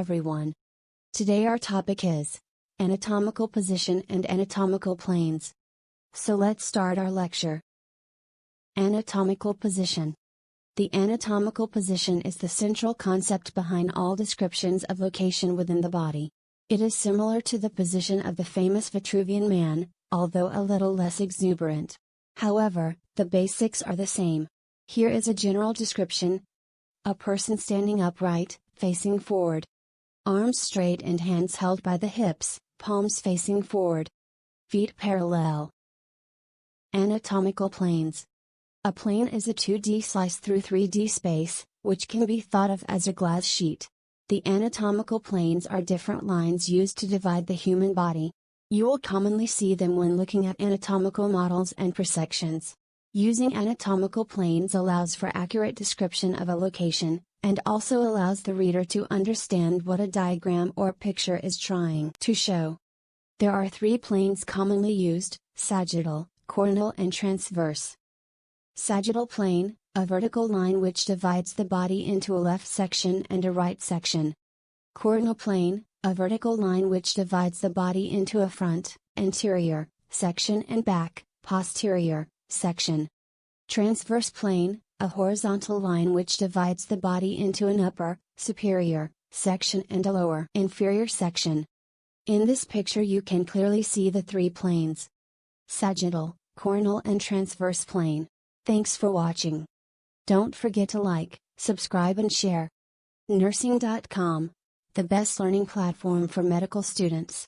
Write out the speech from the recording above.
everyone. Today our topic is anatomical position and anatomical planes. So let's start our lecture. Anatomical position. The anatomical position is the central concept behind all descriptions of location within the body. It is similar to the position of the famous Vitruvian Man, although a little less exuberant. However, the basics are the same. Here is a general description. A person standing upright, facing forward. Arms straight and hands held by the hips, palms facing forward. Feet parallel. Anatomical planes. A plane is a 2D slice through 3D space, which can be thought of as a glass sheet. The anatomical planes are different lines used to divide the human body. You will commonly see them when looking at anatomical models and prosections. Using anatomical planes allows for accurate description of a location, and also allows the reader to understand what a diagram or picture is trying to show. There are three planes commonly used: sagittal, coronal and transverse. Sagittal plane, a vertical line which divides the body into a left section and a right section. Coronal plane, a vertical line which divides the body into a front, anterior, section and back, posterior, section. Transverse plane, a horizontal line which divides the body into an upper, superior, section and a lower, inferior section. In this picture you can clearly see the three planes: sagittal, coronal and transverse plane. Thanks for watching. Don't forget to like, subscribe and share. Nursing.com, the best learning platform for medical students.